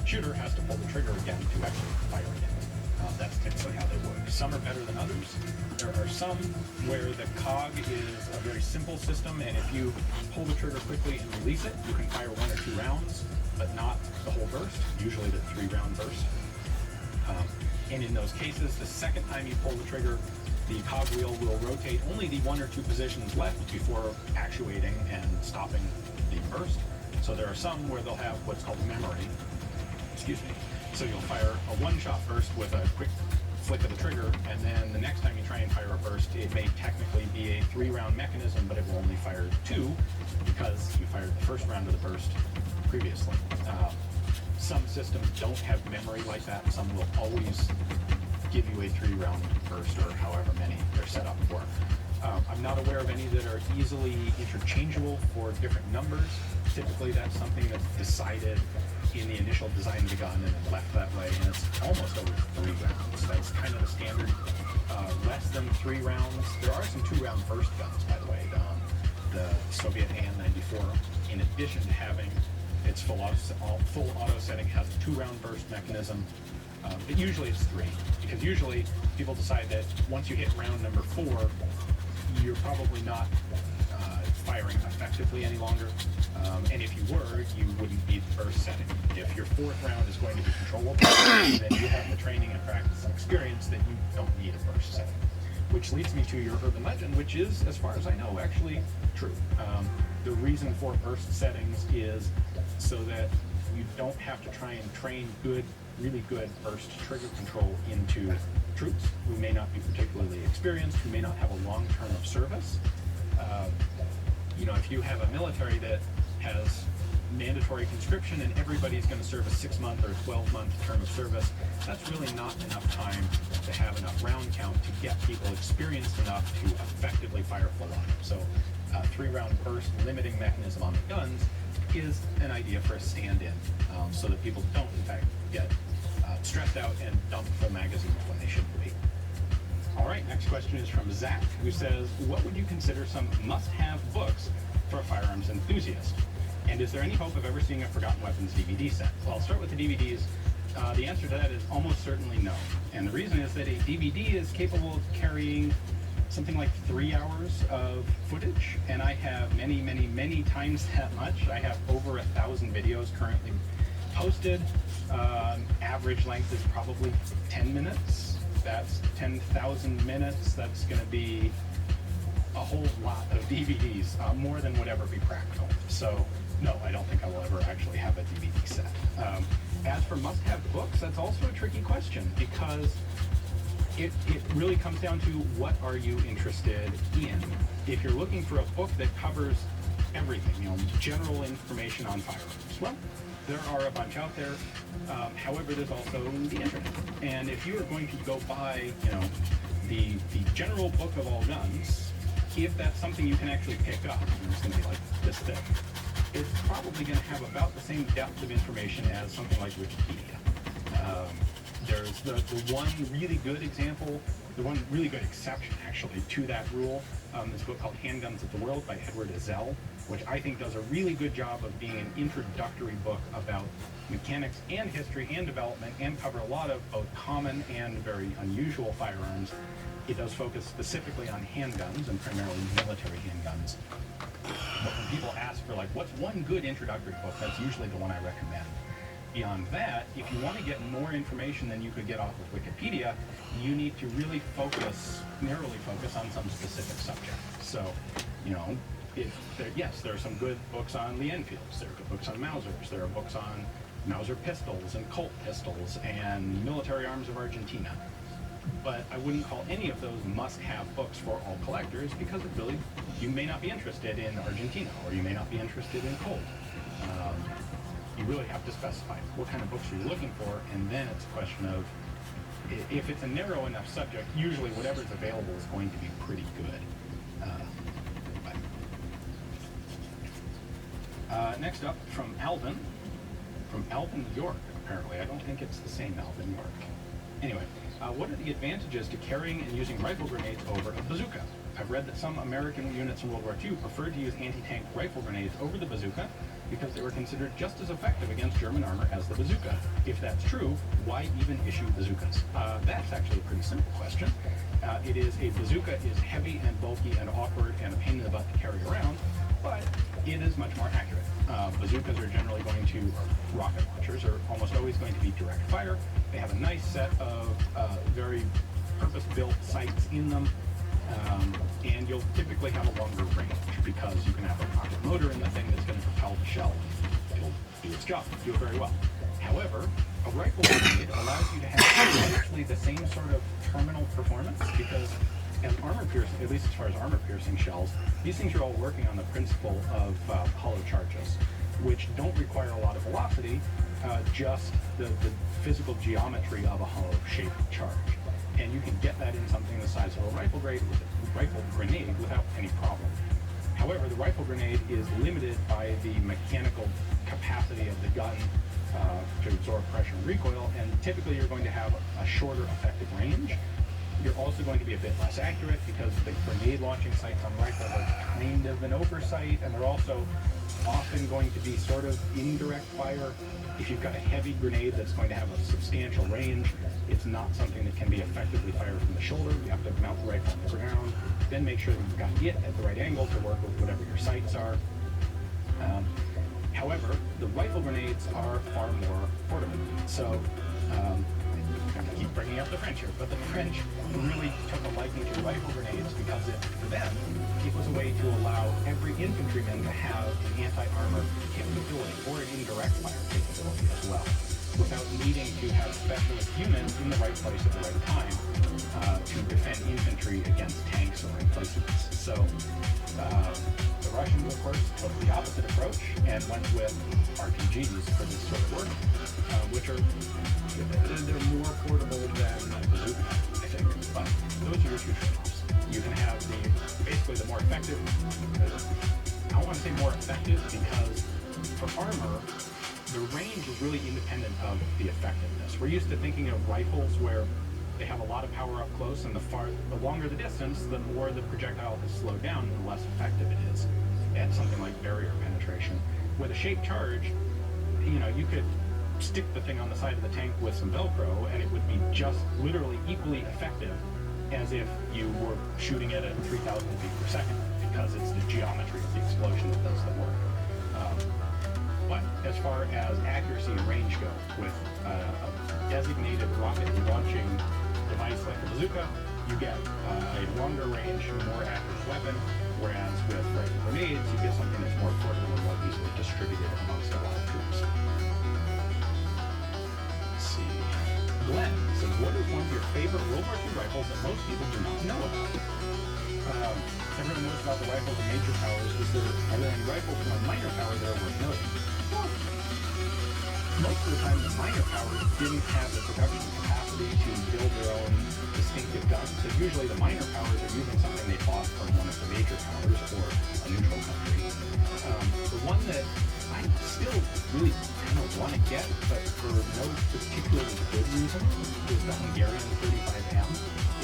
shooter has to pull the trigger again to actually fire it. That's typically how they work. Some are better than others. There are some where the cog is a very simple system, and if you pull the trigger quickly and release it, you can fire 1 or 2 rounds, but not the whole burst, usually the 3-round burst. And in those cases, the second time you pull the trigger, the cog wheel will rotate only the 1 or 2 positions left before actuating and stopping the burst. So there are some where they'll have what's called memory. Excuse me. So you'll fire a 1-shot burst with a quick flick of the trigger, and then the next time you try and fire a burst, it may technically be a 3-round mechanism, but it will only fire 2 because you fired the first round of the burst previously. Some systems don't have memory like that. Some will always give you a 3-round burst, or however many they're set up for. I'm not aware of any that are easily interchangeable for different numbers. Typically that's something that's decided in the initial design of the gun and then left that way, and it's almost always 3 rounds. That's kind of the standard. Less than 3 rounds. There are some 2-round burst guns, by the way. The Soviet AN-94, in addition to having its full auto setting, has a 2-round burst mechanism. But usually it's 3, because usually people decide that once you hit round number 4, you're probably not firing effectively any longer. And if you were, you wouldn't need the burst setting. If your 4th round is going to be controllable, then you have the training and practice and experience that you don't need a burst setting. Which leads me to your urban legend, which is, as far as I know, actually true. The reason for burst settings is so that you don't have to try and train really good burst trigger control into troops who may not be particularly experienced, who may not have a long term of service. If you have a military that has mandatory conscription and everybody's going to serve a 6-month or 12-month term of service, that's really not enough time to have enough round count to get people experienced enough to effectively fire full auto. So a 3-round burst limiting mechanism on the guns is an idea for a stand-in, so that people don't, in fact, get stressed out and dump full magazines when they shouldn't be. All right, next question is from Zach, who says, what would you consider some must-have books for a firearms enthusiast? And is there any hope of ever seeing a Forgotten Weapons DVD set? Well, I'll start with the DVDs. The answer to that is almost certainly no. And the reason is that a DVD is capable of carrying something like 3 hours of footage, and I have many, many, many times that much. I have over 1,000 videos currently posted. Average length is probably 10 minutes. That's 10,000 minutes. That's going to be a whole lot of DVDs, more than would ever be practical. So, no, I don't think I will ever actually have a DVD set. As for must-have books, that's also a tricky question, because it really comes down to what are you interested in. If you're looking for a book that covers everything, general information on firearms, well, there are a bunch out there. However, there's also the internet. And if you are going to go buy, the general book of all guns, if that's something you can actually pick up, and it's going to be like this thick, it's probably going to have about the same depth of information as something like Wikipedia. There's the one really good example, the one really good exception, actually, to that rule, this book called Handguns of the World by Edward Ezell, which I think does a really good job of being an introductory book about mechanics and history and development, and cover a lot of both common and very unusual firearms. It does focus specifically on handguns, and primarily military handguns. But when people ask for, what's one good introductory book, that's usually the one I recommend. Beyond that, if you want to get more information than you could get off of Wikipedia, you need to really narrowly focus on some specific subject. So, yes, there are some good books on Lee Enfields, there are good books on Mausers, there are books on Mauser pistols and Colt pistols and military arms of Argentina. But I wouldn't call any of those must-have books for all collectors, because you may not be interested in Argentina, or you may not be interested in Colt. You really have to specify what kind of books you're looking for, and then it's a question of, if it's a narrow enough subject, usually whatever's available is going to be pretty good. Next up, from Alvin York, apparently. I don't think it's the same Alvin York. Anyway, what are the advantages to carrying and using rifle grenades over a bazooka? I've read that some American units in World War II preferred to use anti-tank rifle grenades over the bazooka. because they were considered just as effective against German armor as the bazooka. If that's true, why even issue bazookas? That's actually a pretty simple question. A bazooka is heavy and bulky and awkward and a pain in the butt to carry around, but it is much more accurate. Bazookas are generally rocket launchers are almost always going to be direct fire. They have a nice set of very purpose-built sights in them, and you'll typically have a longer range because you can have a rocket motor in the thing that's going to propel the shell. It'll do its job, do it very well. However, a rifle grenade allows you to have actually the same sort of terminal performance because as at least as far as armor-piercing shells, these things are all working on the principle of hollow charges, which don't require a lot of velocity, just the physical geometry of a hollow-shaped charge. And you can get that in something the size of a rifle grenade without any problem. However, the rifle grenade is limited by the mechanical capacity of the gun to absorb pressure and recoil, and typically you're going to have a shorter effective range. You're also going to be a bit less accurate because the grenade launching sights on rifles are kind of an oversight, and they're also often going to be sort of indirect fire. If you've got a heavy grenade that's going to have a substantial range, it's not something that can be effectively fired from the shoulder. You have to mount the rifle on the ground, then make sure that you've got it at the right angle to work with whatever your sights are. However, the rifle grenades are far more portable. So, I keep bringing up the French here, but the French really took a liking to rifle grenades because for them, it was a way to allow every infantryman to have an anti-armor capability or an indirect fire capability as well, without needing to have specialist units in the right place at the right time to defend infantry against tanks or emplacements. So the Russians, of course, took the opposite approach and went with RPGs for this sort of work, which are they're more portable than bazooka, I think. But those are your two trade-offs. You can have basically the more effective. I want to say more effective because for armor, the range is really independent of the effectiveness. We're used to thinking of rifles where they have a lot of power up close, and the longer the distance, the more the projectile has slowed down, and the less effective it is at something like barrier penetration. With a shaped charge, you could stick the thing on the side of the tank with some Velcro, and it would be just literally equally effective as if you were shooting it at 3,000 feet per second, because it's the geometry of the explosion that does the work. But as far as accuracy and range go, with a designated rocket launching device like a bazooka, you get a longer range, more accurate weapon, whereas with rifle grenades, you get something that's more portable and more easily distributed amongst a lot of troops. Let's see. Glenn says, what is one of your favorite World War II rifles that most people do not know about? Everyone knows about the rifles of major powers. Are there any rifles from a minor power that are worth noting? Well, most of the time the minor powers didn't have the production capacity to build their own distinctive guns. So usually the minor powers are using something they bought from one of the major powers or a neutral country. The one that I still really kind of want to get, but for no particularly good reason, is the Hungarian 35M.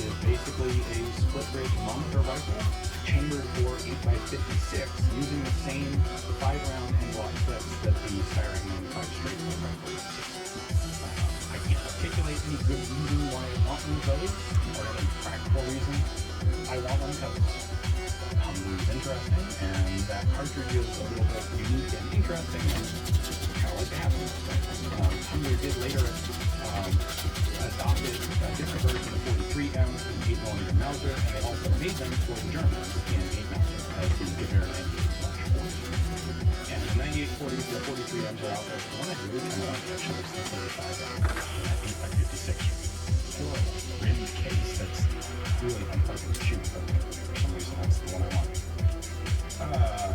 It is basically a split-bridge monitor rifle chambered for 8x56 using the same 5-round end-lock clips that the Styrak 95 straight-clip rifle uses. I can't articulate any good reason why I want one of those, or any practical reason. I want one because Hungary is interesting, and that cartridge is a little bit unique and interesting, and I like to have one. Hungary did later adopted a different version of 43M and 8mm Mauser, and they also made them for the Germans in 8 Mauser as the Gewehr 98/40. And the 98/40s, the 43Ms are out there. The one I really kind of like actually is the 35M, that 8x56 rimmed case that's really unpleasant to shoot, but for some reason that's the one I want.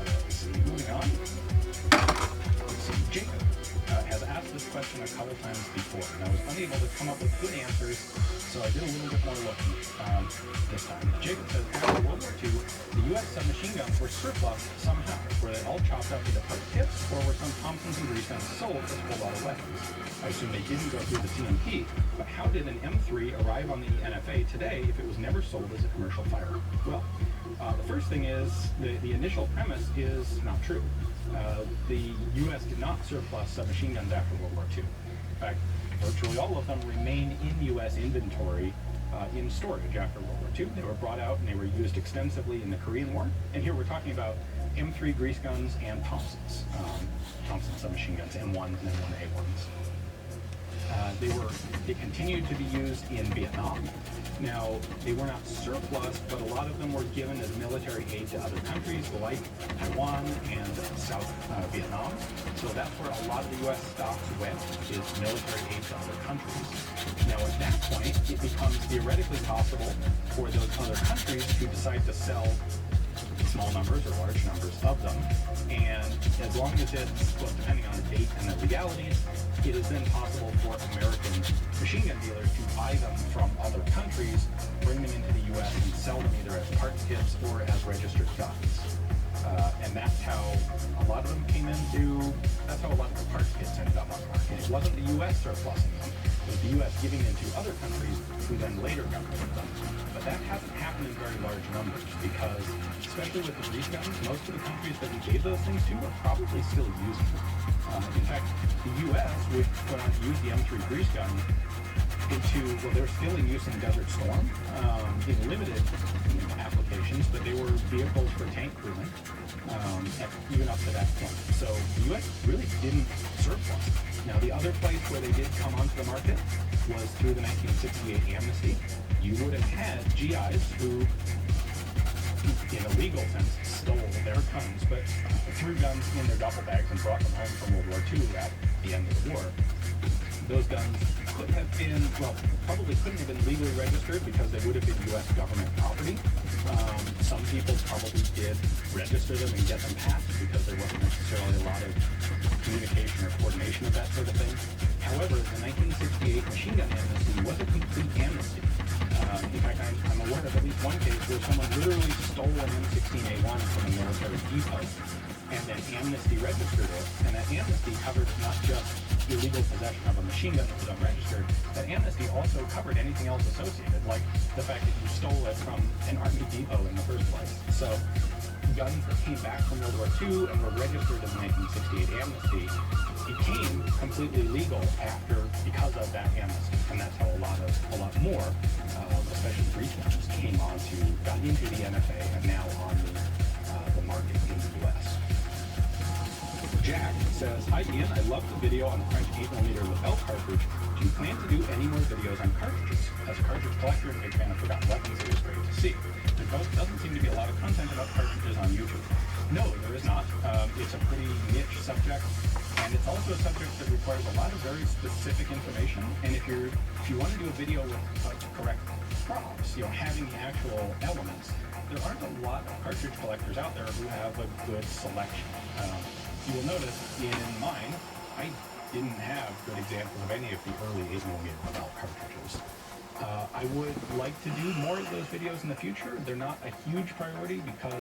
Let's see, moving on. Let's see, Jacob has asked this question a couple times before, and I was unable to come up with good answers, so I did a little bit more looking this time. Jacob says, after World War II, the U.S. submachine guns were surplus somehow. Were they all chopped up into part kits, or were some Thompsons and Greensons sold as full auto weapons? I assume they didn't go through the CMP, but how did an M3 arrive on the NFA today if it was never sold as a commercial firearm? Well, the first thing is, the initial premise is not true. The U.S. did not surplus submachine guns after World War II. In fact, virtually all of them remain in U.S. inventory in storage after World War II. They were brought out and they were used extensively in the Korean War. And here we're talking about M3 grease guns and Thompsons, Thompson submachine guns, M1s and M1A1s. They continued to be used in Vietnam. Now, they were not surplus, but a lot of them were given as military aid to other countries like Taiwan and South Vietnam. So that's where a lot of the U.S. stocks went, is military aid to other countries. Now, at that point, it becomes theoretically possible for those other countries to decide to sell small numbers or large numbers of them. And as long as it's, well, depending on the date and the legalities, it is then possible for American machine gun dealers to buy them from other countries, bring them into the U.S. and sell them either as parts kits or as registered guns. And that's how a lot of them came into, that's how a lot of the parts kits ended up on the market. It wasn't the U.S. surplusing them, it was the U.S. giving them to other countries who then later got rid of them. But that hasn't happened in very large numbers because, especially with the grease guns, most of the countries that we gave those things to are probably still using them. In fact, the U.S. would went on to use the M3 grease gun well, they're still in use in Desert Storm, in limited applications, but they were vehicles for tank crewmen, even up to that point. So the U.S. really didn't surplus. Now, the other place where they did come onto the market was through the 1968 amnesty. You would have had GIs who, in a legal sense, stole their guns, but threw guns in their duffel bags and brought them home from World War II at the end of the war. Those guns could have been, well, probably couldn't have been legally registered because they would have been U.S. government property. Some people probably did register them and get them passed because there wasn't necessarily a lot of communication or coordination of that sort of thing. However, the 1968 machine gun amnesty was a complete amnesty. In fact, I'm aware of at least one case where someone literally stole an M16A1 from a military depot and then amnesty registered it, and that amnesty covered not just illegal possession of a machine gun that was unregistered, that amnesty also covered anything else associated, like the fact that you stole it from an army depot in the first place. So guns that came back from World War II and were registered in the 1968 amnesty became completely legal because of that amnesty, and that's how a lot more, especially grease guns, got into the NFA and now on the market in the U.S. Jack says, "Hi Ian, I love the video on the French 8mm lapel cartridge. Do you plan to do any more videos on cartridges? As a cartridge collector and big fan of forgotten weapons, it was great to see. There doesn't seem to be a lot of content about cartridges on YouTube." No, there is not. It's a pretty niche subject, and it's also a subject that requires a lot of very specific information. And if you want to do a video with correct props, having the actual elements, there aren't a lot of cartridge collectors out there who have a good selection. You will notice in mine, I didn't have good examples of any of the early 8mm lapel cartridges. I would like to do more of those videos in the future. They're not a huge priority because